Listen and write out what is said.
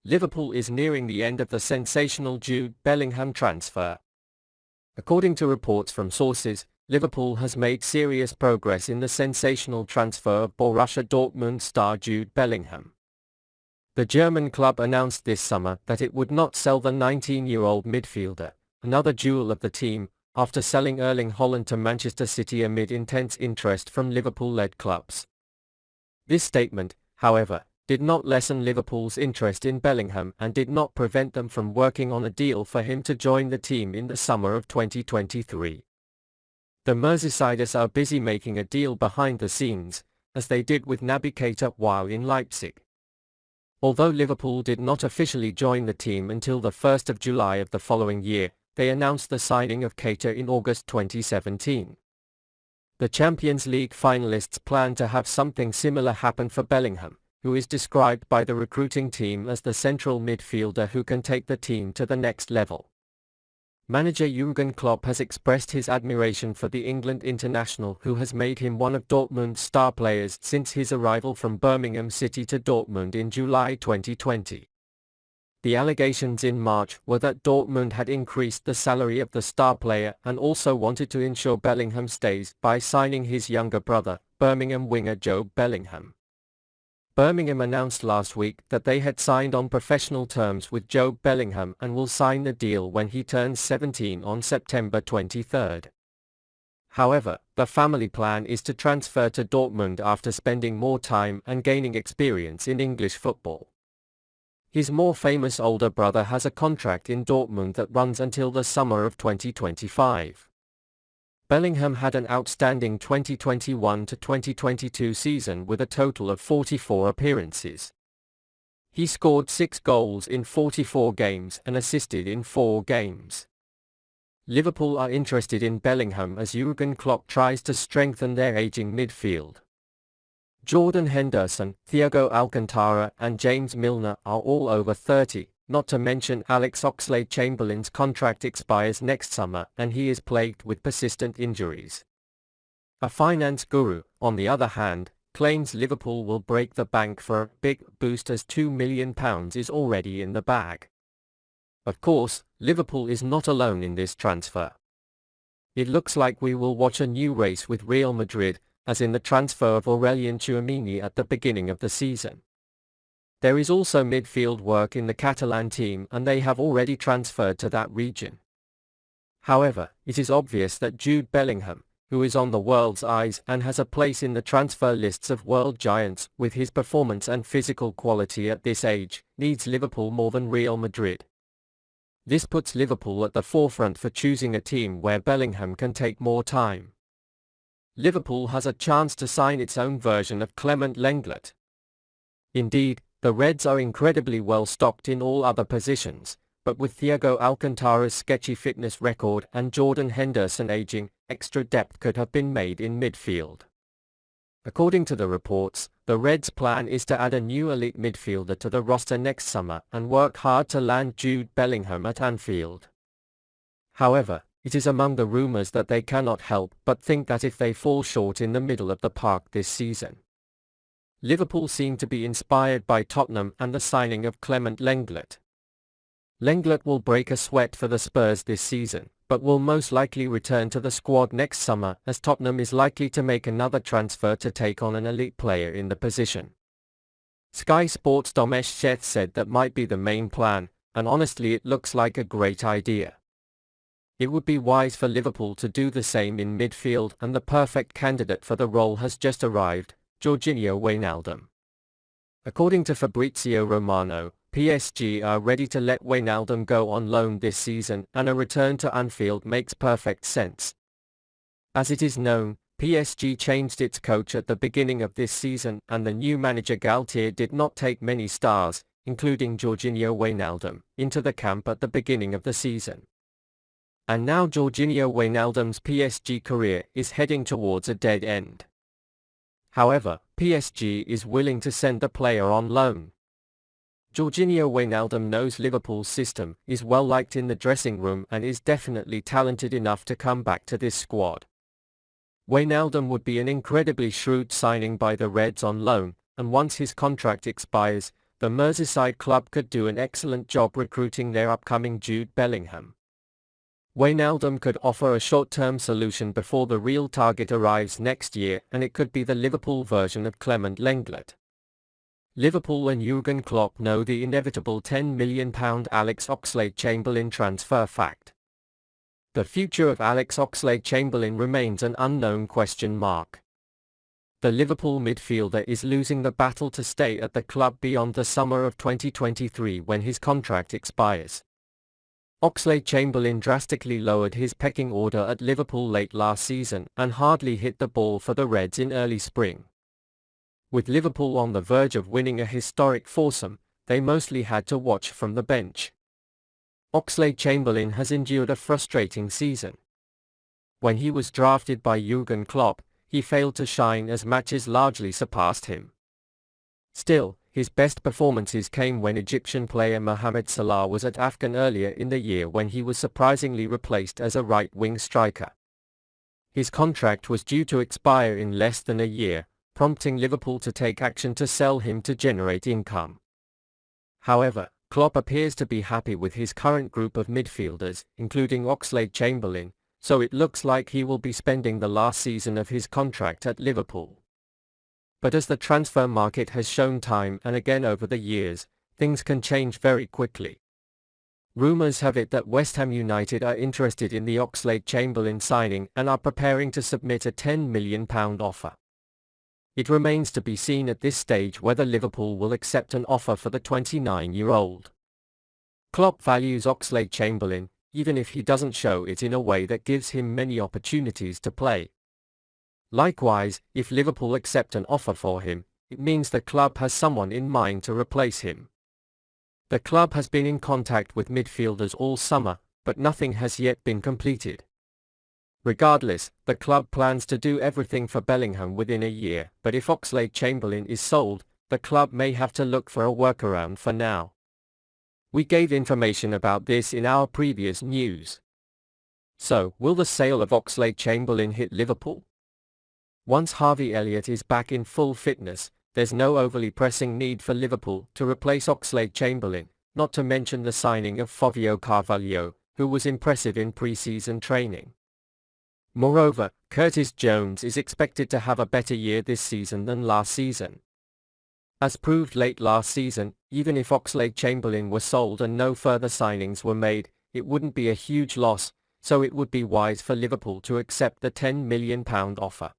Liverpool is nearing the end of the sensational Jude Bellingham transfer. According to reports from sources, Liverpool has made serious progress in the sensational transfer of Borussia Dortmund star Jude Bellingham. The German club announced this summer that it would not sell the 19-year-old midfielder, another jewel of the team, after selling Erling Haaland to Manchester City amid intense interest from Liverpool-led clubs. This statement, however, did not lessen Liverpool's interest in Bellingham and did not prevent them from working on a deal for him to join the team in the summer of 2023. The Merseysiders are busy making a deal behind the scenes, as they did with Naby Keita while in Leipzig. Although Liverpool did not officially join the team until the 1st of July of the following year, they announced the signing of Keita in August 2017. The Champions League finalists plan to have something similar happen for Bellingham, who is described by the recruiting team as the central midfielder who can take the team to the next level. Manager Jürgen Klopp has expressed his admiration for the England international, who has made him one of Dortmund's star players since his arrival from Birmingham City to Dortmund in July 2020. The allegations in March were that Dortmund had increased the salary of the star player and also wanted to ensure Bellingham stays by signing his younger brother, Birmingham winger Jude Bellingham. Birmingham announced last week that they had signed on professional terms with Jude Bellingham and will sign the deal when he turns 17 on September 23. However, the family plan is to transfer to Dortmund after spending more time and gaining experience in English football. His more famous older brother has a contract in Dortmund that runs until the summer of 2025. Bellingham had an outstanding 2021 to 2022 season with a total of 44 appearances. He scored 6 goals in 44 games and assisted in 4 games. Liverpool are interested in Bellingham as Jürgen Klopp tries to strengthen their aging midfield. Jordan Henderson, Thiago Alcantara and James Milner are all over 30, not to mention Alex Oxlade-Chamberlain's contract expires next summer and he is plagued with persistent injuries. A finance guru, on the other hand, claims Liverpool will break the bank for a big boost as £2 million is already in the bag. Of course, Liverpool is not alone in this transfer. It looks like we will watch a new race with Real Madrid, as in the transfer of Aurelien Tchouameni at the beginning of the season. There is also midfield work in the Catalan team and they have already transferred to that region. However, it is obvious that Jude Bellingham, who is on the world's eyes and has a place in the transfer lists of world giants with his performance and physical quality at this age, needs Liverpool more than Real Madrid. This puts Liverpool at the forefront for choosing a team where Bellingham can take more time. Liverpool has a chance to sign its own version of Clement Lenglet. Indeed, the Reds are incredibly well stocked in all other positions, but with Thiago Alcantara's sketchy fitness record and Jordan Henderson aging, extra depth could have been made in midfield. According to the reports, the Reds' plan is to add a new elite midfielder to the roster next summer and work hard to land Jude Bellingham at Anfield. However, it is among the rumors that they cannot help but think that if they fall short in the middle of the park this season. Liverpool seem to be inspired by Tottenham and the signing of Clement Lenglet. Lenglet will break a sweat for the Spurs this season, but will most likely return to the squad next summer as Tottenham is likely to make another transfer to take on an elite player in the position. Sky Sports' Domesh Sheth said that might be the main plan, and honestly it looks like a great idea. It would be wise for Liverpool to do the same in midfield and the perfect candidate for the role has just arrived, Gini Wijnaldum. According to Fabrizio Romano, PSG are ready to let Wijnaldum go on loan this season and a return to Anfield makes perfect sense. As it is known, PSG changed its coach at the beginning of this season and the new manager Galtier did not take many stars, including Gini Wijnaldum, into the camp at the beginning of the season. And now Gini Wijnaldum's PSG career is heading towards a dead end. However, PSG is willing to send the player on loan. Gini Wijnaldum knows Liverpool's system, is well liked in the dressing room and is definitely talented enough to come back to this squad. Wijnaldum would be an incredibly shrewd signing by the Reds on loan, and once his contract expires, the Merseyside club could do an excellent job recruiting their upcoming Jude Bellingham. Wijnaldum could offer a short-term solution before the real target arrives next year, and it could be the Liverpool version of Clement Lenglet. Liverpool and Jürgen Klopp know the inevitable £10 million Alex Oxlade-Chamberlain transfer fact. The future of Alex Oxlade-Chamberlain remains an unknown question mark. The Liverpool midfielder is losing the battle to stay at the club beyond the summer of 2023 when his contract expires. Oxlade-Chamberlain drastically lowered his pecking order at Liverpool late last season and hardly hit the ball for the Reds in early spring. With Liverpool on the verge of winning a historic foursome, they mostly had to watch from the bench. Oxlade-Chamberlain has endured a frustrating season. When he was drafted by Jürgen Klopp, he failed to shine as matches largely surpassed him. Still, his best performances came when Egyptian player Mohamed Salah was at Afcon earlier in the year, when he was surprisingly replaced as a right-wing striker. His contract was due to expire in less than a year, prompting Liverpool to take action to sell him to generate income. However, Klopp appears to be happy with his current group of midfielders, including Oxlade-Chamberlain, so it looks like he will be spending the last season of his contract at Liverpool. But as the transfer market has shown time and again over the years, things can change very quickly. Rumours have it that West Ham United are interested in the Oxlade-Chamberlain signing and are preparing to submit a £10 million offer. It remains to be seen at this stage whether Liverpool will accept an offer for the 29-year-old. Klopp values Oxlade-Chamberlain, even if he doesn't show it in a way that gives him many opportunities to play. Likewise, if Liverpool accept an offer for him, it means the club has someone in mind to replace him. The club has been in contact with midfielders all summer, but nothing has yet been completed. Regardless, the club plans to do everything for Bellingham within a year, but if Oxlade-Chamberlain is sold, the club may have to look for a workaround for now. We gave information about this in our previous news. So, will the sale of Oxlade-Chamberlain hit Liverpool? Once Harvey Elliott is back in full fitness, there's no overly pressing need for Liverpool to replace Oxlade-Chamberlain, not to mention the signing of Fabio Carvalho, who was impressive in pre-season training. Moreover, Curtis Jones is expected to have a better year this season than last season. As proved late last season, even if Oxlade-Chamberlain were sold and no further signings were made, it wouldn't be a huge loss, so it would be wise for Liverpool to accept the £10 million offer.